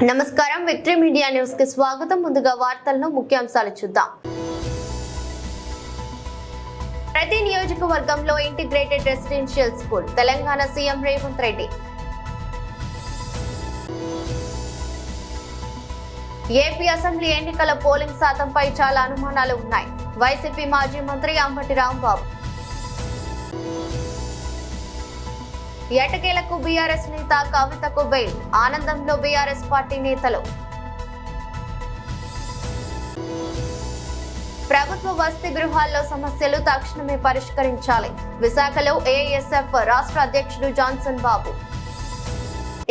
నమస్కారం victory media news కి స్వాగతం. ముందుగా వార్తలను ముఖ్యాంశాలు చూద్దాం. ప్రతి నియోజకవర్గంలో integrated residential school. Telangana CM Revanth Reddy. AP assembly ఎన్నికల పోలింగ్ శాతంపై చాలా అనుమానాలు ఉన్నాయి. వైసీపీ మాజీ మంత్రి అంబటి రాంబాబు. ఎటకేలకు బీఆర్ఎస్ నేత కవితకు బెయిల్. ఆనందంలో బీఆర్ఎస్ పార్టీ నేతలు. ప్రభుత్వ వసతి గృహాల్లో సమస్యలు తక్షణమే పరిష్కరించాలి. విశాఖలో ఏఎస్ఎఫ్ రాష్ట్ర అధ్యక్షుడు జాన్సన్ బాబు.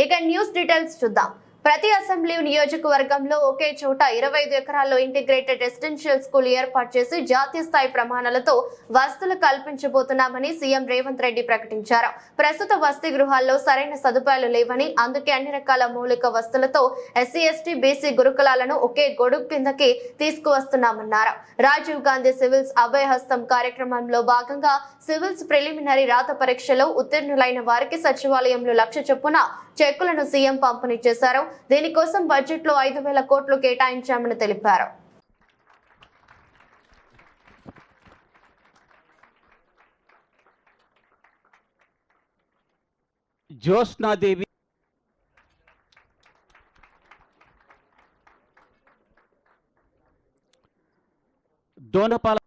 ఇక న్యూస్ డీటెయిల్స్ చూద్దాం. ప్రతి అసెంబ్లీ నియోజకవర్గంలో ఒకే చోట 25 ఎకరాల్లో ఇంటిగ్రేటెడ్ రెసిడెన్షియల్ స్కూల్ ఏర్పాటు చేసి జాతీయ స్థాయి ప్రమాణాలతో వసతులు కల్పించబోతున్నామని సీఎం రేవంత్ రెడ్డి ప్రకటించారు. ప్రస్తుత వసతి గృహాల్లో సరైన సదుపాయాలు లేవని, అందుకే అన్ని రకాల మౌలిక వసతులతో ఎస్సీ ఎస్టీ బీసీ గురుకులాలను ఒకే గొడుగు కిందకి తీసుకువస్తున్నామన్నారు. రాజీవ్ గాంధీ సివిల్స్ అభయహస్తం కార్యక్రమంలో భాగంగా సివిల్స్ ప్రిలిమినరీ రాత పరీక్షలో ఉత్తీర్ణులైన వారికి సచివాలయంలో 1,00,000 చొప్పున చెక్కులను సీఎం పంపిణీ చేశారు. దీనికోసం బడ్జెట్ లో 5,000 కోట్లు కేటాయించామని తెలిపారు. జ్యోత్స్నాదేవి, దోనపాల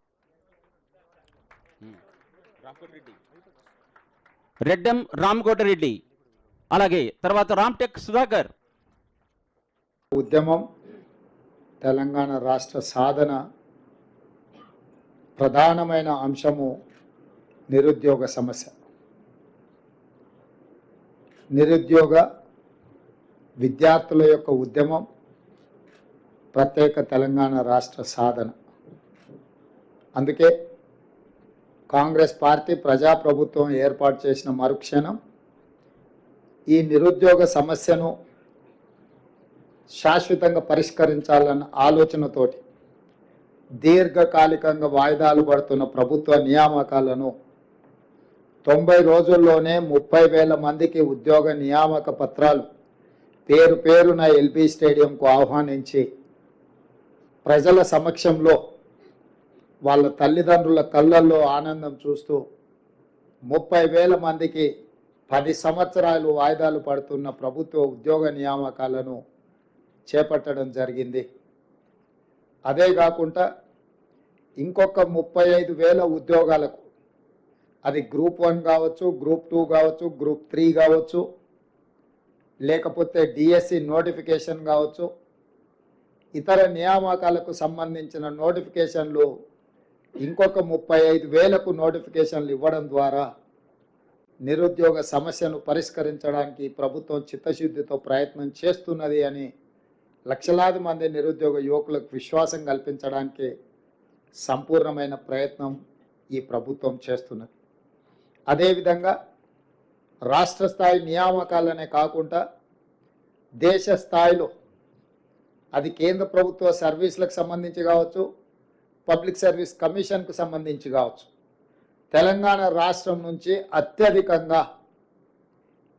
రెడ్డం రామకోటరెడ్డి, అలాగే తర్వాత రామ్టెక్ సుధాకర్. ఉద్యమం తెలంగాణ రాష్ట్ర సాధన ప్రధానమైన అంశము నిరుద్యోగ సమస్య. నిరుద్యోగ విద్యార్థుల యొక్క ఉద్యమం ప్రత్యేక తెలంగాణ రాష్ట్ర సాధన. అందుకే కాంగ్రెస్ పార్టీ ప్రజాప్రభుత్వం ఏర్పాటు చేసిన మరుక్షణం ఈ నిరుద్యోగ సమస్యను శాశ్వతంగా పరిష్కరించాలన్న ఆలోచనతోటి దీర్ఘకాలికంగా వాయిదాలు పడుతున్న ప్రభుత్వ నియామకాలను 90 రోజుల్లోనే 30,000 మందికి ఉద్యోగ నియామక పత్రాలు పేరున ఎల్బీ స్టేడియంకు ఆహ్వానించి ప్రజల సమక్షంలో వాళ్ళ తల్లిదండ్రుల కళ్ళల్లో ఆనందం చూస్తూ 30,000 మందికి 10 సంవత్సరాలు వాయిదాలు పడుతున్న ప్రభుత్వ ఉద్యోగ నియామకాలను చేపట్టడం జరిగింది. అదే కాకుండా ఇంకొక 35,000 ఉద్యోగాలకు, అది గ్రూప్ 1 కావచ్చు, గ్రూప్ 2 కావచ్చు, గ్రూప్ 3 కావచ్చు, లేకపోతే డిఎస్సి నోటిఫికేషన్ కావచ్చు, ఇతర నియామకాలకు సంబంధించిన నోటిఫికేషన్లు ఇంకొక 35,000కు నోటిఫికేషన్లు ఇవ్వడం ద్వారా నిరుద్యోగ సమస్యను పరిష్కరించడానికి ప్రభుత్వం చిత్తశుద్ధితో ప్రయత్నం చేస్తున్నది అని లక్షలాది మంది నిరుద్యోగ యువకులకు విశ్వాసం కల్పించడానికి సంపూర్ణమైన ప్రయత్నం ఈ ప్రభుత్వం చేస్తున్నది. అదేవిధంగా రాష్ట్ర స్థాయి నియామకాలనే కాకుండా దేశ స్థాయిలో, అది కేంద్ర ప్రభుత్వ సర్వీసులకు సంబంధించి కావచ్చు, పబ్లిక్ సర్వీస్ కమిషన్కు సంబంధించి కావచ్చు, తెలంగాణ రాష్ట్రం నుంచి అత్యధికంగా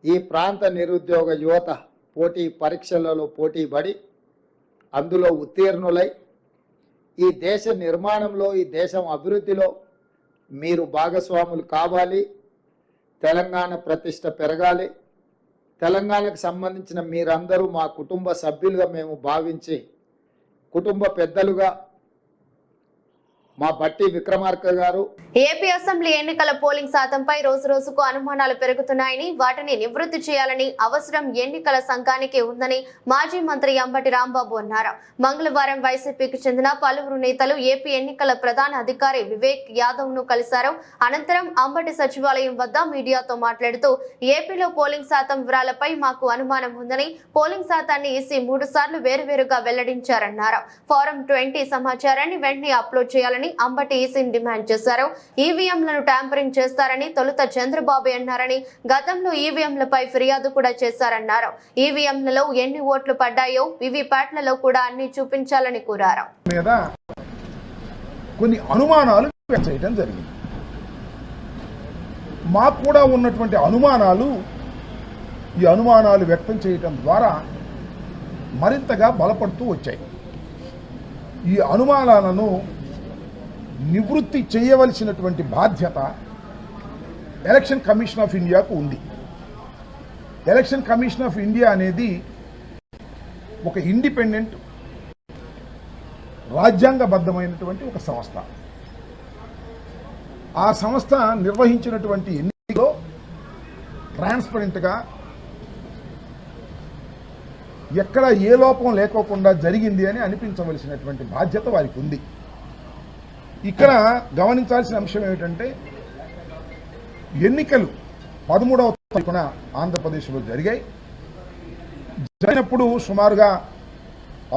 ఈ ప్రాంత నిరుద్యోగ యువత పోటీ పరీక్షలలో పోటీ పడి అందులో ఉత్తీర్ణులై ఈ దేశ నిర్మాణంలో, ఈ దేశం అభివృద్ధిలో మీరు భాగస్వాములు కావాలి, తెలంగాణ ప్రతిష్ట పెరగాలి, తెలంగాణకు సంబంధించిన మీరందరూ మా కుటుంబ సభ్యులుగా మేము భావించి కుటుంబ పెద్దలుగా మా బట్టి విక్రమార్క గారు. ఏపీ అసెంబ్లీ ఎన్నికల పోలింగ్ శాతంపై రోజు రోజుకు అనుమానాలు పెరుగుతున్నాయని, వాటిని నివృత్తి చేయాలని అవసరం ఎన్నికల సంఘానికి ఉందని మాజీ మంత్రి అంబటి రాంబాబు అన్నారు. మంగళవారం వైసీపీకి చెందిన పలువురు నేతలు ఏపీ ఎన్నికల ప్రధాన అధికారి వివేక్ యాదవ్ ను కలిశారు. అనంతరం అంబటి సచివాలయం వద్ద మీడియాతో మాట్లాడుతూ, ఏపీలో పోలింగ్ శాతం వివరాలపై మాకు అనుమానం ఉందని, పోలింగ్ శాతాన్ని ఈసీ 3 సార్లు వేరువేరుగా వెల్లడించారన్నారు. ఫారం 20 సమాచారాన్ని వెంటనే అప్లోడ్ చేయాలని అంబటి ఈసీని డిమాండ్ చేశారు. ఈవీఎంలను ట్యాంపరింగ్ చేస్తారని తొలుత చంద్రబాబు అన్నారని, గతంలో ఈవీఎంలపై ఫిర్యాదు కూడా చేశారన్నారు. ఈవీఎంలలో ఎన్ని ఓట్లు పడ్డాయో వివిప్యాట్లలో కూడా అన్ని చూపించాలని కోరారు. కొన్ని అనుమానాలు చేయడం జరిగింది. మాకు కూడా ఉన్నటువంటి అనుమానాలు, ఈ అనుమానాలు వ్యక్తం చేయడం ద్వారా మరింతగా బలపడుతూ వచ్చాయి. ఈ అనుమానాలను నివృత్తి చేయవలసినటువంటి బాధ్యత ఎలక్షన్ కమిషన్ ఆఫ్ ఇండియాకు ఉంది. ఎలక్షన్ కమిషన్ ఆఫ్ ఇండియా అనేది ఒక ఇండిపెండెంట్ రాజ్యాంగబద్ధమైనటువంటి ఒక సంస్థ. ఆ సంస్థ నిర్వహించినటువంటి ఎన్నికల్లో ట్రాన్స్పరెంట్గా ఎక్కడ ఏ లోపం లేకోకుండా జరిగింది అని అనిపించవలసినటువంటి బాధ్యత వారికి ఉంది. ఇక్కడ గమనించాల్సిన అంశం ఏమిటంటే, ఎన్నికలు 13వ తారీఖున ఆంధ్రప్రదేశ్లో జరిగినప్పుడు సుమారుగా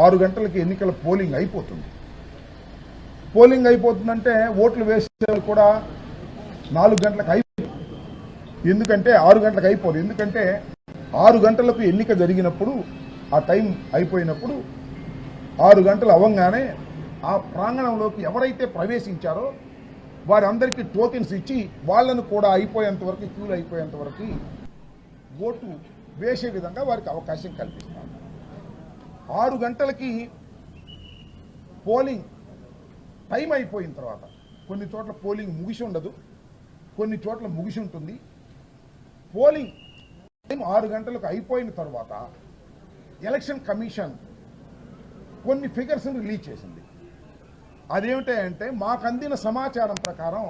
6 గంటలకి ఎన్నికల పోలింగ్ అయిపోతుంది. పోలింగ్ అయిపోతుందంటే ఓట్లు వేసే కూడా 4 గంటలకు అయిపోతుంది. ఎందుకంటే 6 గంటలకు అయిపోదు. ఎందుకంటే 6 గంటలకు ఎన్నిక జరిగినప్పుడు, ఆ టైం అయిపోయినప్పుడు 6 గంటలు అవ్వగానే ఆ ప్రాంగణంలోకి ఎవరైతే ప్రవేశించారో వారందరికీ టోకెన్స్ ఇచ్చి వాళ్ళను కూడా అయిపోయేంత వరకు, క్యూలు అయిపోయేంత వరకు ఓటు వేసే విధంగా వారికి అవకాశం కల్పిస్తారు. 6 గంటలకి పోలింగ్ టైం అయిపోయిన తర్వాత కొన్ని చోట్ల పోలింగ్ ముగిసి ఉండదు, కొన్ని చోట్ల ముగిసి ఉంటుంది. పోలింగ్ టైం 6 గంటలకు అయిపోయిన తర్వాత ఎలక్షన్ కమిషన్ కొన్ని ఫిగర్స్ని రిలీజ్ చేసింది. అదేమిటంటే, మాకు అందిన సమాచారం ప్రకారం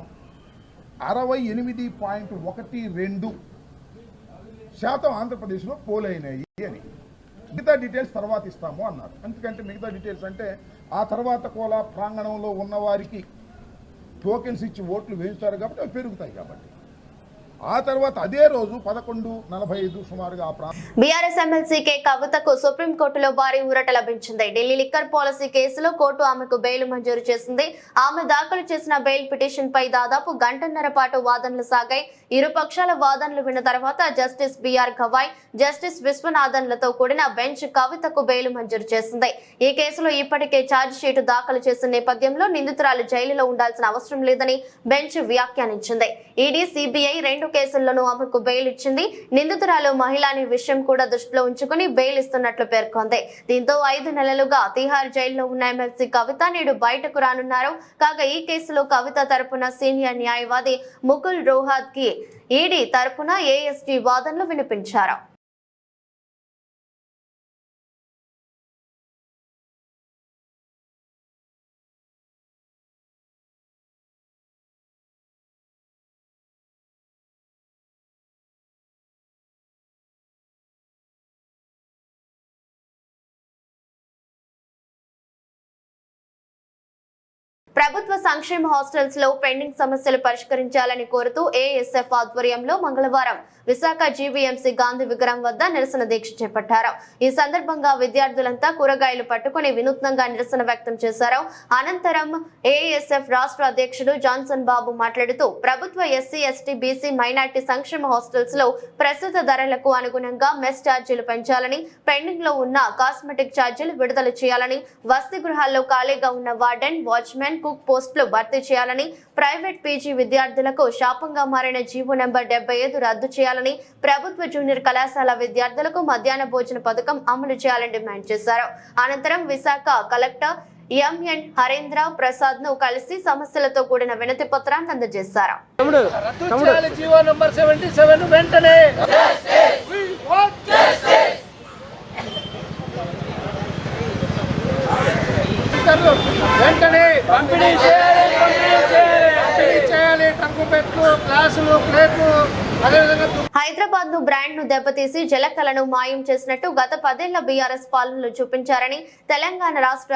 68.12% ఆంధ్రప్రదేశ్లో పోల్ అయినాయి అని. మిగతా డీటెయిల్స్ తర్వాత ఇస్తాము అన్నారు. ఎందుకంటే మిగతా డీటెయిల్స్ అంటే ఆ తర్వాత కూడా ప్రాంగణంలో ఉన్న వారికి టోకెన్స్ ఇచ్చి ఓట్లు వేయించారు కాబట్టి అవి పెరుగుతాయి. కాబట్టి ఆ తర్వాత అదే రోజు 11:45 సుమారుగా బీఆర్ఎస్ ఎమ్మెల్సీ కే కవితకు సుప్రీంకోర్టులో భారీ ఊరట లభించింది. ఢిల్లీ లిక్కర్ పాలసీ కేసులో కోర్టు ఆమెకు బెయిల్ మంజూరు చేసింది. ఆమె దాఖలు చేసిన బెయిల్ పిటిషన్ పై దాదాపు గంటన్నర పాటు వాదనలు సాగాయి. ఇరు పక్షాల వాదనలు విన్న తర్వాత జస్టిస్ బిఆర్ గవాయ్, జస్టిస్ విశ్వనాథన్లతో కూడిన బెంచ్ కవితకు బెయిల్ మంజూరు చేసింది. ఈ కేసులో ఇప్పటికే ఛార్జ్ షీటు దాఖలు చేసిన నేపథ్యంలో నిందితురాలు జైలులో ఉండాల్సిన అవసరం లేదని బెంచ్ వ్యాఖ్యానించింది. ఈడీ, సిబిఐ 2 కేసుల్లోనూ ఆమెకు బెయిల్ ఇచ్చింది. నిందితురాలు మహిళ అనే విషయం కూడా దృష్టిలో ఉంచుకుని బెయిల్ ఇస్తున్నట్లు పేర్కొంది. దీంతో 5 నెలలుగా తిహార్ జైల్లో ఉన్న ఎమ్మెల్సీ కవిత నేడు బయటకు రానున్నారు. కాగా ఈ కేసులో కవిత తరపున సీనియర్ న్యాయవాది ముకుల్ రోహత్ కి ఈడీ తరపున ఏఎస్టీ వాదనలు వినిపించారు. ప్రభుత్వ సంక్షేమ హాస్టల్స్ లో పెండింగ్ సమస్యలు పరిష్కరించాలని కోరుతూ ఏఎస్ఎఫ్ ఆధ్వర్యంలో మంగళవారం విశాఖ జీవీఎంసీ గాంధీ విగ్రహం వద్ద నిరసన దీక్ష చేపట్టారు. ఈ సందర్భంగా విద్యార్థులంతా కూరగాయలు పట్టుకుని వినూత్నంగా నిరసన వ్యక్తం చేశారు. అనంతరం ఏఎస్ఎఫ్ రాష్ట్ర అధ్యక్షుడు జాన్సన్ బాబు మాట్లాడుతూ ప్రభుత్వ ఎస్సీ, ఎస్టీ, బీసీ, మైనార్టీ సంక్షేమ హాస్టల్స్ లో ప్రస్తుత ధరలకు అనుగుణంగా మెస్ ఛార్జీలు పెంచాలని, పెండింగ్ లో ఉన్న కాస్మెటిక్ ఛార్జీలు విడుదల చేయాలని, వసతి గృహాల్లో ఖాళీగా ఉన్న వార్డెన్, వాచ్మెన్, కుక్ పోస్టులు భర్తీ చేయాలని, ప్రైవేట్ పీజీ విద్యార్థులకు శాపంగా మారిన జీవో నెంబర్ 75 రద్దు చేయాలని, ప్రభుత్వ జూనియర్ కళాశాల విద్యార్థులకు మధ్యాహ్న భోజన పథకం అమలు చేయాలని డిమాండ్ చేశారు. అనంతరం విశాఖ కలెక్టర్ ఎంఎన్ హరేంద్ర ప్రసాద్ ను కలిసి సమస్యలతో కూడిన వినతి పత్రాన్ని అందజేశారు. వెంటనే పంపిణీ చేయాలి టంకు పెట్లు, గ్లాసులు, ప్లేట్లు. హైదరాబాద్ ను బ్రాండ్ ను దెబ్బతీసి జలకలను మాయం చేసినట్టు గత 10 ఏళ్ల బీఆర్ఎస్ పాలనలు చూపించారని తెలంగాణ రాష్ట్ర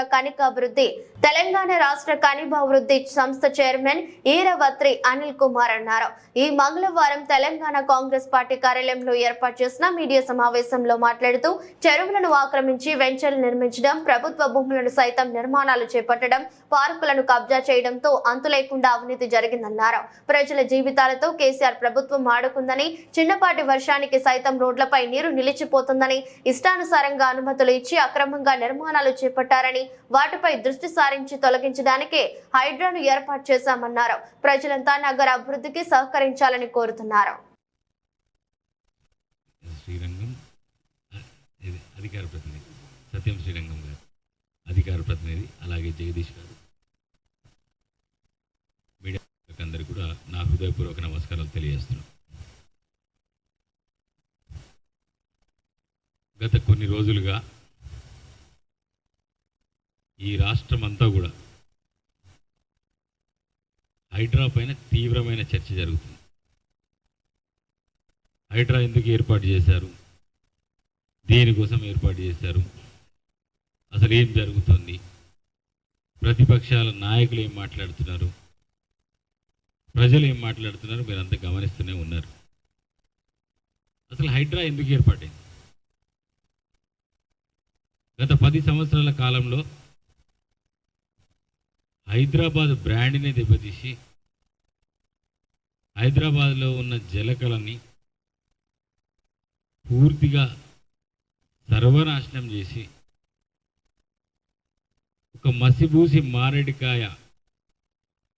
ఖనిజాభివృద్ధి సంస్థ చైర్మన్ ఈరవత్రి అనిల్ కుమార్ అన్నారు. ఈ మంగళవారం తెలంగాణ కాంగ్రెస్ పార్టీ కార్యాలయంలో ఏర్పాటు చేసిన మీడియా సమావేశంలో మాట్లాడుతూ చెరువులను ఆక్రమించి వెంచర్లు నిర్మించడం, ప్రభుత్వ భూములను సైతం నిర్మాణాలు చేపట్టడం, పార్కులను కబ్జా చేయడంతో అంతులేకుండా అవినీతి జరిగిందన్నారు. ప్రజల జీవితాలతో కేసీఆర్ ప్రభుత్వం ఆడుకుందని, చిన్నపాటి వర్షానికి సైతం రోడ్లపై నీరు నిలిచిపోతుందని, ఇష్టానుసారంగా అనుమతులు ఇచ్చి అక్రమంగా నిర్మాణాలు చేపట్టారని, వాటిపై దృష్టి సారించి తొలగించడానికే హైడ్రాను ఏర్పాటు చేశామన్నారు. ప్రజలంతా నగర అభివృద్ధికి సహకరించాలని కోరుతున్నారు. సత్యం శ్రీరంగం గారు అధికార ప్రతినిధి, అలాగే జగదీష్ గారు, మీడియా అందరికీ కూడా నా హృదయపూర్వక నమస్కారాలు తెలియజేస్తున్నాను. గత కొన్ని రోజులుగా ఈ రాష్ట్రం అంతా కూడా హైడ్రా పైన తీవ్రమైన చర్చ జరుగుతుంది. హైడ్రా ఎందుకు ఏర్పాటు చేశారు, దేనికోసం ఏర్పాటు చేశారు, అసలు ఏం జరుగుతుంది, ప్రతిపక్షాల నాయకులు ఏం మాట్లాడుతున్నారు, ప్రజలు ఏం మాట్లాడుతున్నారు, మీరంతా గమనిస్తూనే ఉన్నారు. అసలు హైడ్రా ఎందుకు ఏర్పాటైంది? గత 10 సంవత్సరాల కాలంలో హైదరాబాద్ బ్రాండ్ని దెబ్బతీసి హైదరాబాద్లో ఉన్న జలకళని పూర్తిగా సర్వనాశనం చేసి ఒక మసిబూసి మారేడికాయ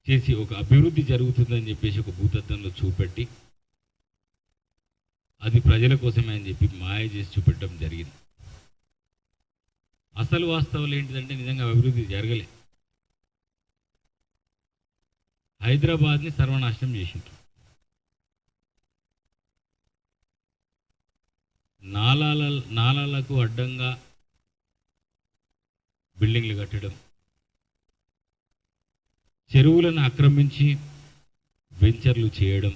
చేసి ఒక అభివృద్ధి జరుగుతుందని చెప్పేసి ఒక భూతత్వంలో చూపెట్టి అది ప్రజల కోసమే అని చెప్పి మాయ చేసి చూపెట్టడం జరిగింది. అసలు వాస్తవాలు ఏంటిదంటే నిజంగా అభివృద్ధి జరగలే. హైదరాబాద్ని సర్వనాశనం చేసిండ్రు. నాలాలకు అడ్డంగా బిల్డింగ్లు కట్టడం, చెరువులను ఆక్రమించి వెంచర్లు చేయడం,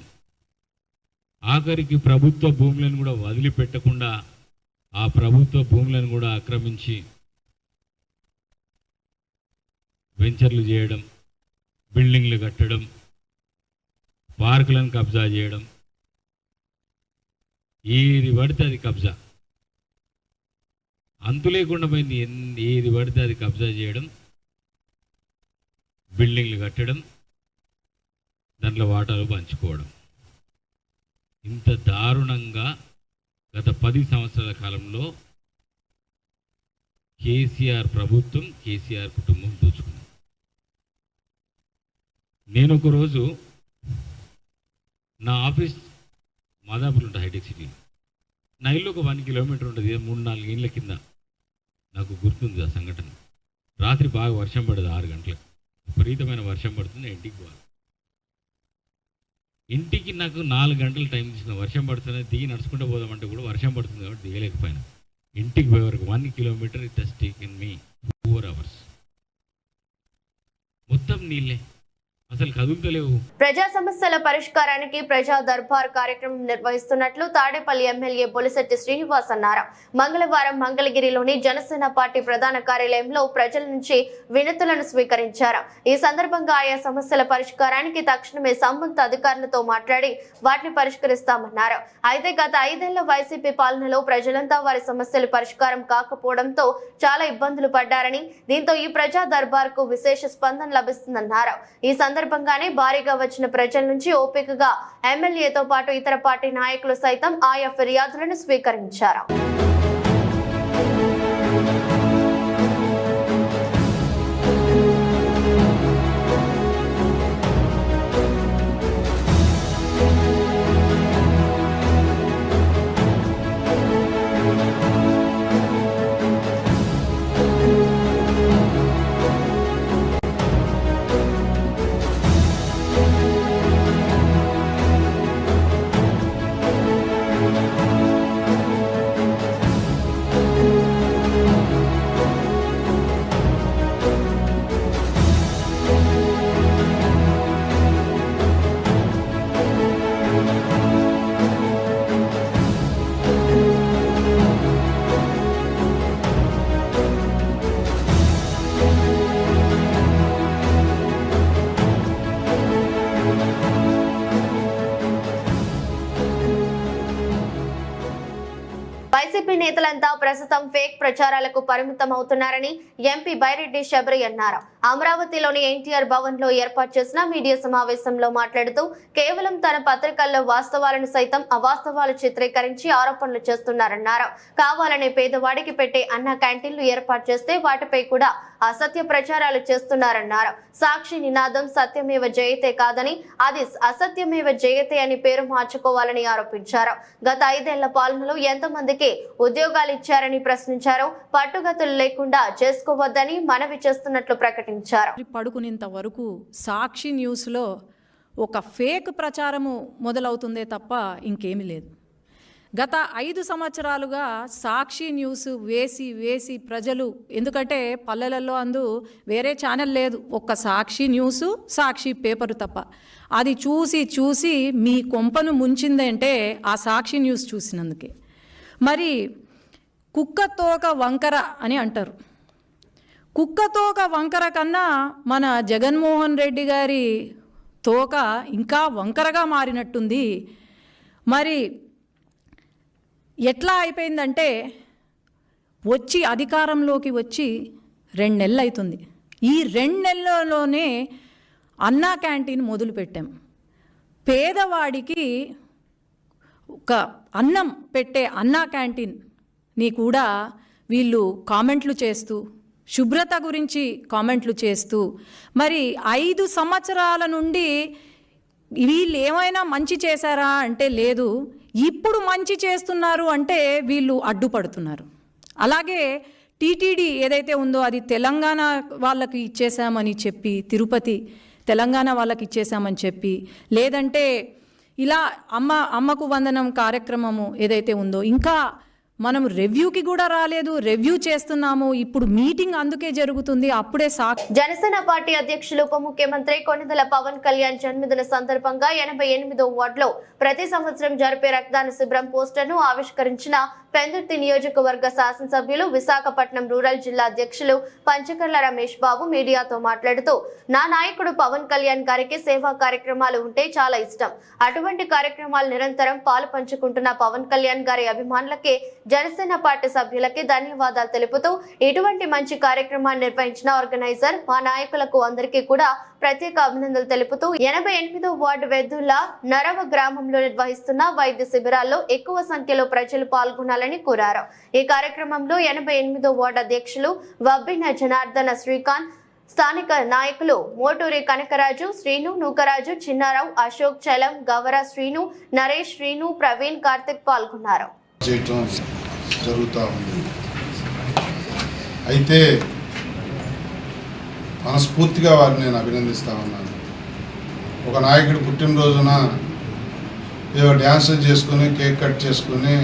ఆఖరికి ప్రభుత్వ భూములను కూడా వదిలిపెట్టకుండా ఆ ప్రభుత్వ భూములను కూడా ఆక్రమించి వెంచర్లు చేయడం, బిల్డింగ్లు కట్టడం, పార్కులను కబ్జా చేయడం, ఏది పడితే అది కబ్జా, అంతు లేకుండా పోయింది. ఏది పడితే అది కబ్జా చేయడం, బిల్డింగ్లు కట్టడం, దాంట్లో వాటాలు పంచుకోవడం. ఇంత దారుణంగా గత 10 సంవత్సరాల కాలంలో కేసీఆర్ ప్రభుత్వం, కేసీఆర్ కుటుంబం దోచుకుంది. నేను ఒకరోజు నా ఆఫీస్ మాదాపూర్ ఉంటుంది, హైటెక్ సిటీలో. నా ఇల్లు ఒక 1 కిలోమీటర్ ఉంటుంది. 3-4 ఏళ్ళ కింద నాకు గుర్తుంది ఆ సంఘటన. రాత్రి బాగా వర్షం పడదు, 6 గంటలకు విపరీతమైన వర్షం పడుతుంది. ఇంటికి పోవాలి. ఇంటికి నాకు 4 గంటలు టైం తీసుకున్నా. వర్షం పడుతుంది, దిగి నడుచుకుంటూ పోదామంటే కూడా వర్షం పడుతుంది కాబట్టి దిగలేకపోయినా. ఇంటికి పోయే వరకు 1 kilometre it has taken me 4 hours. మొత్తం నీళ్ళే, అసలు కదులుతలేవు. ప్రజా సమస్యల పరిష్కారానికి ప్రజా దర్బార్ కార్యక్రమం నిర్వహిస్తున్నట్లు తాడేపల్లి ఎమ్మెల్యే బొలిశెట్టి శ్రీనివాస్ అన్నారు. మంగళవారం మంగళగిరిలోని జనసేన పార్టీ ప్రధాన కార్యాలయంలో ప్రజల నుంచి వినతులను స్వీకరించారు. ఈ సందర్భంగా ఆయా సమస్యల పరిష్కారానికి తక్షణమే సంబంధిత అధికారులతో మాట్లాడి వాటిని పరిష్కరిస్తామన్నారు. అయితే గత 5 ఏళ్ల వైసీపీ పాలనలో ప్రజలంతా వారి సమస్యలు పరిష్కారం కాకపోవడంతో చాలా ఇబ్బందులు పడ్డారని, దీంతో ఈ ప్రజా దర్బార్ కు విశేష స్పందన లభిస్తుందన్నారు. ఈ సందర్భంగానే భారీగా వచ్చిన ప్రజల నుంచి ఓపికగా ఎమ్మెల్యేతో పాటు ఇతర పార్టీ నాయకులు సైతం ఆయా ఫిర్యాదులను స్వీకరించారు. వైసీపీ నేతలంతా ప్రస్తుతం ఫేక్ ప్రచారాలకు పరిమితం అవుతున్నారని ఎంపీ బైరెడ్డి శబరి అన్నారు. అమరావతిలోని ఎన్టీఆర్ భవన్ లో ఏర్పాటు చేసిన మీడియా సమావేశంలో మాట్లాడుతూ కేవలం తన పత్రికల్లో వాస్తవాలను సైతం అవాస్తవాలు చిత్రీకరించి ఆరోపణలు చేస్తున్నారన్నారు. కావాలనే పేదవాడికి పెట్టే అన్న క్యాంటీన్లు ఏర్పాటు చేస్తే వాటిపై కూడా అసత్య ప్రచారాలు చేస్తున్నారన్నారు. సాక్షి నినాదం సత్యమేవ జయతే కాదని అది అసత్యమేవ జయతే అని పేరు మార్చుకోవాలని ఆరోపించారు. గత 5 ఏళ్ల పాలనలో ఎంతమందికి ఉద్యోగాలు ఇచ్చారని ప్రశ్నించారు. పట్టుగతులు లేకుండా చేసుకోవద్దని మనవి చేస్తున్నట్లు ప్రకటించారు. పడుకునేంత వరకు సాక్షి న్యూస్లో ఒక ఫేక్ ప్రచారము మొదలవుతుందే తప్ప ఇంకేమీ లేదు. గత 5 సంవత్సరాలుగా సాక్షి న్యూస్ వేసి ప్రజలు, ఎందుకంటే పల్లెలలో వేరే ఛానల్ లేదు, ఒక్క సాక్షి న్యూస్ సాక్షి పేపరు తప్ప, అది చూసి మీ కొంపను ముంచిందంటే ఆ సాక్షి న్యూస్ చూసినందుకే. మరి కుక్కతోక వంకర అని అంటారు. కుక్కతోక వంకర కన్నా మన జగన్మోహన్ రెడ్డి గారి తోక ఇంకా వంకరగా మారినట్టుంది. మరి ఎట్లా అయిపోయిందంటే అధికారంలోకి వచ్చి 2 నెలలు అవుతుంది. ఈ 2 నెలల్లోనే అన్నా క్యాంటీన్ మొదలుపెట్టాం. పేదవాడికి ఒక అన్నం పెట్టే అన్నా క్యాంటీన్ని కూడా వీళ్ళు కామెంట్లు చేస్తూ, శుభ్రత గురించి కామెంట్లు చేస్తూ, మరి 5 సంవత్సరాల నుండి వీళ్ళు ఏమైనా మంచి చేశారా అంటే లేదు, ఇప్పుడు మంచి చేస్తున్నారు అంటే వీళ్ళు అడ్డుపడుతున్నారు. అలాగే టీటీడీ ఏదైతే ఉందో అది తెలంగాణ వాళ్ళకి ఇచ్చేసామని చెప్పి, తిరుపతి తెలంగాణ వాళ్ళకి ఇచ్చేసామని చెప్పి, లేదంటే ఇలా అమ్మకు వందనం కార్యక్రమము ఏదైతే ఉందో ఇంకా మనం రివ్యూకి కూడా రాలేదు, రివ్యూ చేస్తున్నాము, ఇప్పుడు మీటింగ్ అందుకే జరుగుతుంది. అప్పుడే జనసేన పార్టీ అధ్యక్షులు ఉప ముఖ్యమంత్రి కొణిదెల పవన్ కళ్యాణ్ జన్మదిన సందర్భంగా 88వ వార్డులో ప్రతి సంవత్సరం జరిపే రక్తదాన శిబిరం పోస్టర్ను ఆవిష్కరించిన పెందుర్తి నియోజకవర్గ శాసనసభ్యులు, విశాఖపట్నం రూరల్ జిల్లా అధ్యక్షులు పంచకర్ల రమేష్ బాబు మీడియాతో మాట్లాడుతూ, నా నాయకుడు పవన్ కళ్యాణ్ గారికి సేవా కార్యక్రమాలు ఉంటే చాలా ఇష్టం. అటువంటి కార్యక్రమాలు నిరంతరం పాలు పంచుకుంటున్న పవన్ కళ్యాణ్ గారి అభిమానులకి, జనసేన పార్టీ సభ్యులకి ధన్యవాదాలు తెలుపుతూ, ఇటువంటి మంచి కార్యక్రమాన్ని నిర్వహించిన ఆర్గనైజర్ మా నాయకులకు అందరికీ కూడా ప్రత్యేక అభినందనలు తెలుపుతూ 88వ వార్డు వెద్దుల నరవ గ్రామంలో నిర్వహిస్తున్న వైద్య శిబిరాల్లో ఎక్కువ సంఖ్యలో ప్రజలు పాల్గొనాలని కోరారు. ఈ కార్యక్రమంలో 88వ వార్డు అధ్యక్షులు వబ్బిన జనార్దన శ్రీకాంత్, స్థానిక నాయకులు మోటూరి కనకరాజు, శ్రీను, నూకరాజు, చిన్నారావు, అశోక్, చలం, గవర శ్రీను, నరేష్, శ్రీను, ప్రవీణ్, కార్తిక్ పాల్గొన్నారు. అయితే మనస్ఫూర్తిగా వారిని నేను అభినందిస్తా ఉన్నాను. ఒక నాయకుడు పుట్టినరోజున ఏదో డ్యాన్సులు చేసుకుని, కేక్ కట్ చేసుకుని,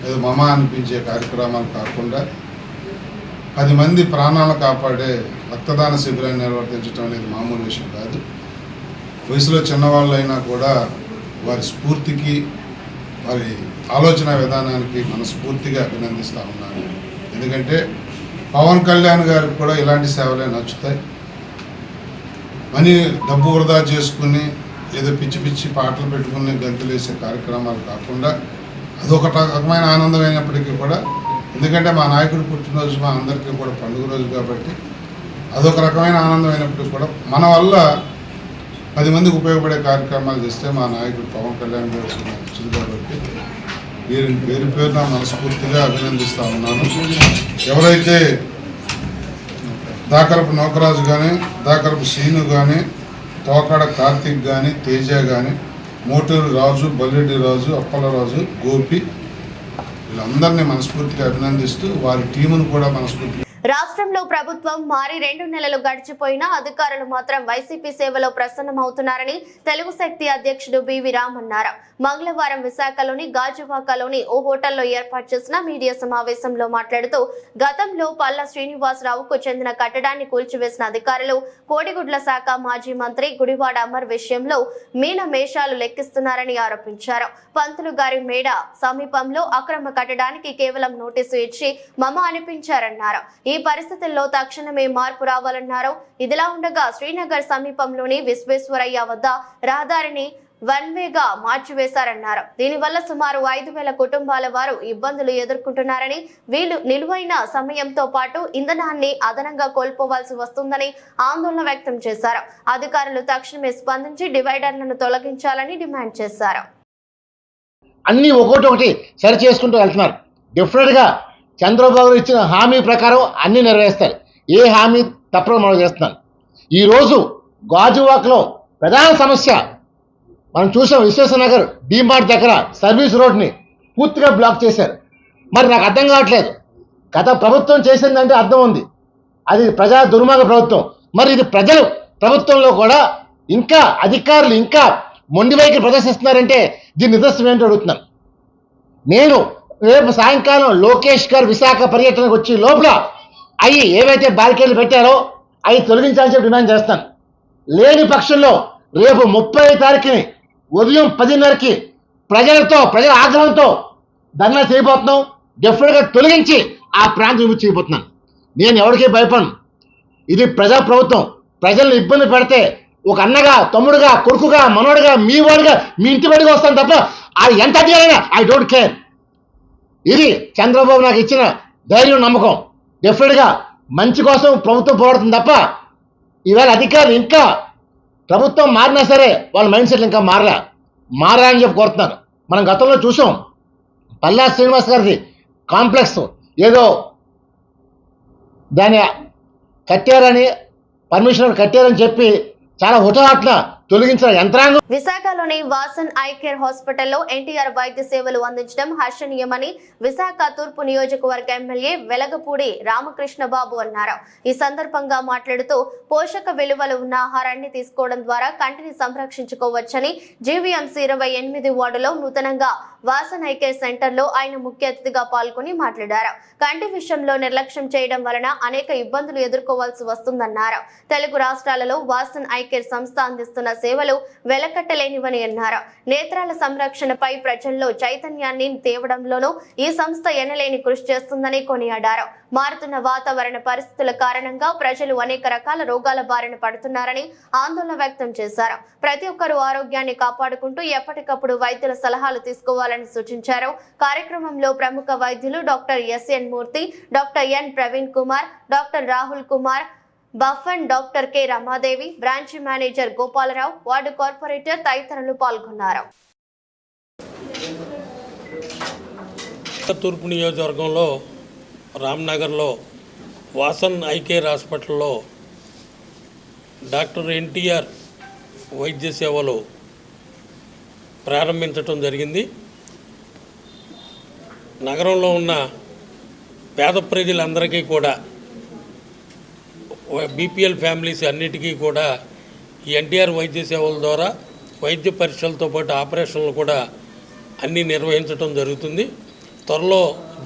ఏదో మమ అనిపించే కార్యక్రమాలు కాకుండా 10 మంది ప్రాణాలను కాపాడే రక్తదాన శిబిరాన్ని నిర్వర్తించడం అనేది మామూలు విషయం కాదు. వయసులో చిన్నవాళ్ళైనా కూడా వారి స్ఫూర్తికి, వారి ఆలోచన విధానానికి మనస్ఫూర్తిగా అభినందిస్తూ ఉన్నాను. ఎందుకంటే పవన్ కళ్యాణ్ గారికి కూడా ఇలాంటి సేవలే నచ్చుతాయి. డబ్బు వృధా చేసుకుని ఏదో పిచ్చి పాటలు పెట్టుకుని గంతులేసే కార్యక్రమాలు కాకుండా అదొక రకమైన ఆనందమైనప్పటికీ కూడా, ఎందుకంటే మా నాయకుడు పుట్టినరోజు మా అందరికీ కూడా పండుగ రోజు కాబట్టి అదొక రకమైన ఆనందమైనప్పటికీ కూడా మన వల్ల 10 మందికి ఉపయోగపడే కార్యక్రమాలు చేస్తే మా నాయకుడు పవన్ కళ్యాణ్ గారికి నచ్చింది కాబట్టి పేరున మనస్ఫూర్తిగా అభినందిస్తూ ఉన్నాను. ఎవరైతే దాకరపు నౌకరాజు కానీ, దాకరపు శ్రీను కానీ, తోకాడ కార్తిక్ కానీ, తేజ కానీ, మోటూరు రాజు, బల్లెడ్డి రాజు, అప్పలరాజు, గోపి, వీళ్ళందరినీ మనస్ఫూర్తిగా అభినందిస్తూ వారి టీమును కూడా మనస్ఫూర్తిగా. రాష్ట్రంలో ప్రభుత్వం మారి 2 నెలలు గడిచిపోయినా అధికారులు మాత్రం వైసీపీ సేవలో ప్రసన్నమవుతున్నారని తెలుగు శక్తి అధ్యక్షుడు బివి రామ్ అన్నారు. మంగళవారం విశాఖలోని గాజువాకలోని ఓ హోటల్లో ఏర్పాటు చేసిన మీడియా సమావేశంలో మాట్లాడుతూ, గతంలో పల్లా శ్రీనివాసరావుకు చెందిన కట్టడాన్ని కూల్చివేసిన అధికారులు కోడిగుడ్ల శాఖ మాజీ మంత్రి గుడివాడ అమర్ విషయంలో మేషాలు లెక్కిస్తున్నారని ఆరోపించారు. పంతులు గారి మేడ సమీపంలో అక్రమ కట్టడానికి కేవలం నోటీసు ఇచ్చి మమ అనిపించారన్నారు. ఈ పరిస్థితుల్లో తక్షణమే మార్పు రావాలన్నారు. ఇదిలా ఉండగా శ్రీనగర్ సమీపంలోని విశ్వేశ్వరయ్య వద్ద రహదారిని వన్వేగా మార్చివేశారన్నారు. దీనివల్ల సుమారు 5,000 కుటుంబాల వారు ఇబ్బందులు ఎదుర్కొంటున్నారని, వీళ్ళు నిలువైన సమయంతో పాటు ఇంధనాన్ని అదనంగా కోల్పోవాల్సి వస్తుందని ఆందోళన వ్యక్తం చేశారు. అధికారులు తక్షణమే స్పందించి డివైడర్లను తొలగించాలని డిమాండ్ చేశారు. అన్ని ఒకటి సరి చేసుకుంటూ వెళ్తున్నారు. డెఫినెట్గా చంద్రబాబు ఇచ్చిన హామీ ప్రకారం అన్ని నెరవేరుస్తారు. ఏ హామీ తప్పడం మనం చేస్తున్నాను. ఈరోజు గాజువాక్లో ప్రధాన సమస్య మనం చూసాం. విశ్వేశ్వరనగర్ డీమార్ట్ దగ్గర సర్వీస్ రోడ్ని పూర్తిగా బ్లాక్ చేశారు. మరి నాకు అర్థం కావట్లేదు, గత ప్రభుత్వం చేసిందంటే అర్థం ఉంది, అది ప్రజా దుర్మార్గ ప్రభుత్వం. మరి ఇది ప్రజలు ప్రభుత్వంలో కూడా ఇంకా అధికారులు ఇంకా మొండి వైఖరి ప్రదర్శిస్తున్నారంటే దీని నిదర్శనం ఏంటో అడుగుతున్నాను. నేను రేపు సాయంకాలం లోకేష్ గారు విశాఖ పర్యటనకు వచ్చి లోపల అవి ఏవైతే బ్యారికేడ్లు పెట్టారో అవి తొలగించాలని చెప్పి డిమాండ్ చేస్తాను. లేని పక్షంలో రేపు 30వ తారీఖుని ఉదయం 10:30కి ప్రజల ఆగ్రహంతో ధర్నా చేయబోతున్నాం. డెఫినెట్గా తొలగించి ఆ ప్రాంతం విముక్తి చేయబోతున్నాను. నేను ఎవరికీ భయపడను. ఇది ప్రజా ప్రభుత్వం. ప్రజలను ఇబ్బంది పెడితే ఒక అన్నగా, తమ్ముడుగా, కొడుకుగా, మనవడుగా, మీ వాడిగా, మీ ఇంటి వాడిగా వస్తాను తప్ప అది ఎంత చేయాలన్నా ఐ డోంట్ కేర్. ఇది చంద్రబాబు నాకు ఇచ్చిన ధైర్యం, నమ్మకం. డెఫినెట్గా మంచి కోసం ప్రభుత్వం పోరాడుతుంది తప్ప ఈవేళ అధికారులు ఇంకా ప్రభుత్వం మారినా సరే వాళ్ళ మైండ్ సెట్లు ఇంకా మారాలని చెప్పి కోరుతున్నారు. మనం గతంలో చూసాం, పల్లా శ్రీనివాస్ గారిది కాంప్లెక్స్ ఏదో దాన్ని కట్టారని, పర్మిషన్ కట్టారని చెప్పి చాలా హుటాహుటిన తొలగించిన యంత్రాంగం. విశాఖలోని వాసన్ ఐ కేర్ హాస్పిటల్లో ఎన్టీఆర్ వైద్య సేవలు అందించడం హర్షణీయమని విశాఖ తూర్పు నియోజకవర్గ ఎమ్మెల్యే వెలగపూడి రామకృష్ణ బాబు అన్నారు. ఈ సందర్భంగా మాట్లాడుతూ పోషక విలువలు ఉన్న ఆహారాన్ని తీసుకోవడం ద్వారా కంటిని సంరక్షించుకోవచ్చని జీవీఎంసీ 28 వార్డులో నూతనంగా వాసన్ ఐ కేర్ సెంటర్ లో ఆయన ముఖ్య అతిథిగా పాల్గొని మాట్లాడారు. కంటి విషయంలో నిర్లక్ష్యం చేయడం వలన అనేక ఇబ్బందులు ఎదుర్కోవాల్సి వస్తుందన్నారు. తెలుగు రాష్ట్రాలలో వాసన్ ఐ కేర్ సంస్థ అందిస్తున్న సేవలు వెలకట్టలేనివని అన్నారు. నేత్రాల సంరక్షణపై ప్రజల్లో చైతన్యాన్ని తేవడంలోనూ ఈ సంస్థ ఎనలేని కృషి చేస్తుందని కొనియాడారు. మారుతున్న వాతావరణ పరిస్థితుల కారణంగా ప్రజలు అనేక రకాల రోగాల బారిన పడుతున్నారని ఆందోళన వ్యక్తం చేశారు. ప్రతి ఒక్కరూ ఆరోగ్యాన్ని కాపాడుకుంటూ ఎప్పటికప్పుడు వైద్యుల సలహాలు తీసుకోవాలని సూచించారు. కార్యక్రమంలో ప్రముఖ వైద్యులు doctor SN Murthy, doctor N Praveen Kumar, doctor Rahul Kumar, బఫన్ doctor K Ramadevi, branch manager Gopalarao, ward corporator తదితరులు పాల్గొన్నారు. తూర్పు నియోజకవర్గంలో రామ్నగర్లో వాసన్ ఐ కేర్ హాస్పిటల్లో డాక్టర్ ఎన్టీఆర్ వైద్య సేవలు ప్రారంభించడం జరిగింది. నగరంలో ఉన్న పేద ప్రజలందరికీ కూడా, బీపీఎల్ ఫ్యామిలీస్ అన్నిటికీ కూడా ఈ ఎన్టీఆర్ వైద్య సేవల ద్వారా వైద్య పరీక్షలతో పాటు ఆపరేషన్లు కూడా అన్నీ నిర్వహించడం జరుగుతుంది. త్వరలో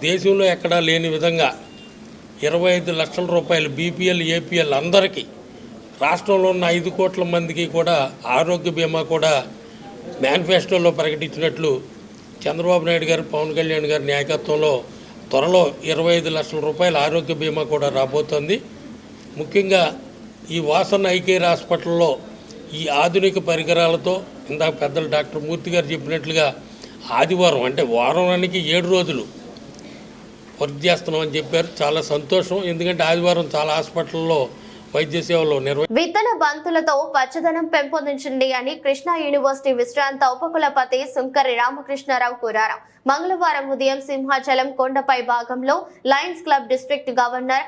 దేశంలో ఎక్కడా లేని విధంగా 25 లక్షల రూపాయలు బీపీఎల్, ఏపీఎల్ అందరికీ, రాష్ట్రంలో ఉన్న 5 కోట్ల మందికి కూడా ఆరోగ్య బీమా కూడా మేనిఫెస్టోలో ప్రకటించినట్లు చంద్రబాబు నాయుడు గారు, పవన్ కళ్యాణ్ గారి నాయకత్వంలో త్వరలో 25 లక్షల రూపాయల ఆరోగ్య బీమా కూడా రాబోతోంది. ముఖ్యంగా ఈ వాసన్ ఐ కేర్ హాస్పిటల్లో ఈ ఆధునిక పరికరాలతో ఇందాక పెద్దలు డాక్టర్ మూర్తి గారు చెప్పినట్లుగా ఆదివారం అంటే వారానికి 7 రోజులు వర్క్ చేస్తున్నామని చెప్పారు. చాలా సంతోషం. ఎందుకంటే ఆదివారం చాలా హాస్పిటల్లో వైద్య సేవలు విత్తన బంతులతో పచ్చదనం పెంపొందించండి అని కృష్ణా యూనివర్సిటీ విశ్రాంత ఉపకులపతి సుంకరి రామకృష్ణారావు కోరారు. మంగళవారం ఉదయం సింహాచలం కొండపై భాగంలో Lions club district governor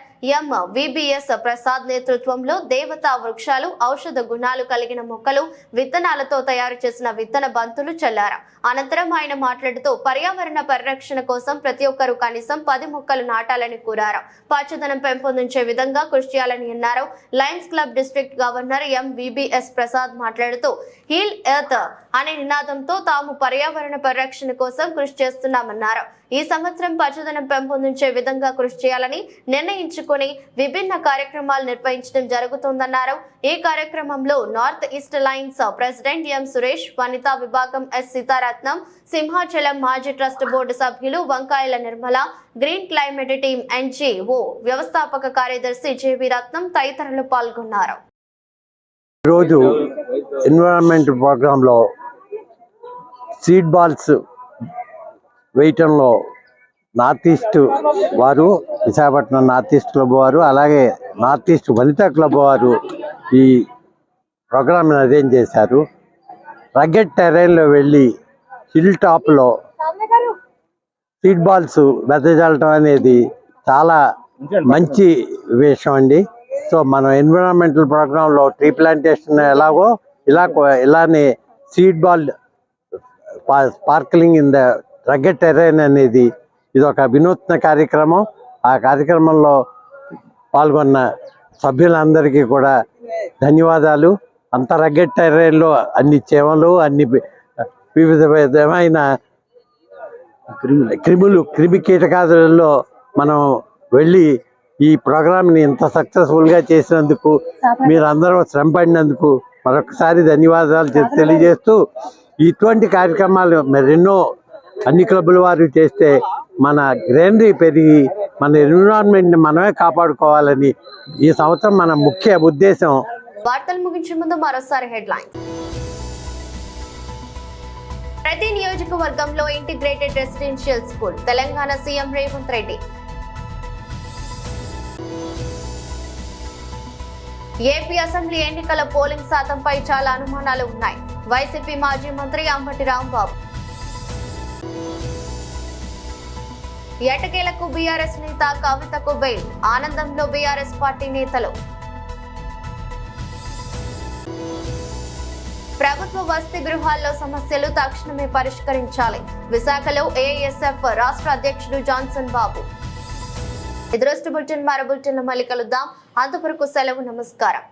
VBS Prasad నేతృత్వంలో దేవతా వృక్షాలు, ఔషధ గుణాలు కలిగిన మొక్కలు, విత్తనాలతో తయారు చేసిన విత్తన బంతులు చల్లారు. అనంతరం ఆయన మాట్లాడుతూ పర్యావరణ పరిరక్షణ కోసం ప్రతి ఒక్కరూ కనీసం 10 మొక్కలు నాటాలని కోరారు. పచ్చదనం పెంపొందించే విధంగా కృషి చేయాలని అన్నారు. Lions club district governor VBS Prasad మాట్లాడుతూ హీల్ ఎర్త్ అనే నినాదంతో తాము పర్యావరణ పరిరక్షణ కోసం కృషి చేస్తున్నామన్నారు. ఈ సంవత్సరం పచ్చదనం పెంపొందించే విధంగా కృషి చేయాలని నిర్ణయించుకుని విభిన్న కార్యక్రమాలు నిర్వహించడం జరుగుతోందన్నారు. ఈ కార్యక్రమంలో north east lines president M Suresh, Vanitha విభాగం ఎస్ సీతారత్నం, సింహాచలం మాజీ ట్రస్ట్ బోర్డు సభ్యులు వంకాయల Nirmala, green climate team NGO వ్యవస్థాపక కార్యదర్శి జేవి రత్నం తదితరులు పాల్గొన్నారు. ఈరోజు ఎన్విరాన్మెంట్ ప్రోగ్రాంలో సీడ్ బాల్స్ వేయటంలో నార్త్ ఈస్ట్ వారు, విశాఖపట్నం నార్త్ ఈస్ట్ క్లబ్ వారు, అలాగే నార్త్ ఈస్ట్ వనితా క్లబ్ వారు ఈ ప్రోగ్రామ్ని అరేంజ్ చేశారు. రగ్గెడ్ టెరైన్లో వెళ్ళి హిల్ టాప్లో సీడ్ బాల్స్ వెదజల్లటం అనేది చాలా మంచి విషయం అండి. సో మనం ఎన్విరాన్మెంటల్ ప్రోగ్రాంలో ట్రీ ప్లాంటేషన్ ఎలాగో ఇలానే seed ball sparkling in the rugged terrain అనేది ఇది ఒక వినూత్న కార్యక్రమం. ఆ కార్యక్రమంలో పాల్గొన్న సభ్యులందరికీ కూడా ధన్యవాదాలు. అంత రగ్గెడ్ టెర్రైన్లో అన్ని చేమలు, అన్ని వివిధ విధమైన క్రిమి కీటకాదులలో మనం వెళ్ళి ఈ ప్రోగ్రామ్ని ఇంత సక్సెస్ఫుల్గా చేసినందుకు, మీరందరూ శ్రమపడినందుకు మరొకసారి ధన్యవాదాలు తెలియజేస్తూ, ఇటువంటి కార్యక్రమాలు మరెన్నో అన్ని క్లబ్బుల వారు చేస్తే మన గ్రీనరీ పెరిగి మన ఎన్విరాన్మెంట్ని మనమే కాపాడుకోవాలని ఈ సంవత్సరం మన ముఖ్య ఉద్దేశం. వార్తలు ముగించే ముందు మరోసారి హెడ్లైన్స్. ప్రతి నియోజకవర్గంలో integrated residential school, Telangana CM Revanth Reddy. AP assembly ఎన్నికల పోలింగ్ శాతంపై చాలా అనుమానాలు ఉన్నాయి. వైసీపీ మాజీ మంత్రి అంబటి రాంబాబు. ఎటకేలకు బీఆర్ఎస్ నేత కవితకు బెయిల్, ఆనందంలో బీఆర్ఎస్ పార్టీ నేతలు. ప్రభుత్వ వసతి గృహాల్లో సమస్యలు తక్షణమే పరిష్కరించాలి. విశాఖలో ఏఐఎస్ఎఫ్ రాష్ట్ర అధ్యక్షుడు జాన్సన్ బాబు. ఎదురొస్ట్ బులెటిన్ మరో బులెటిన్లో మళ్ళీ కలుద్దాం. అంతవరకు సెలవు, నమస్కారం.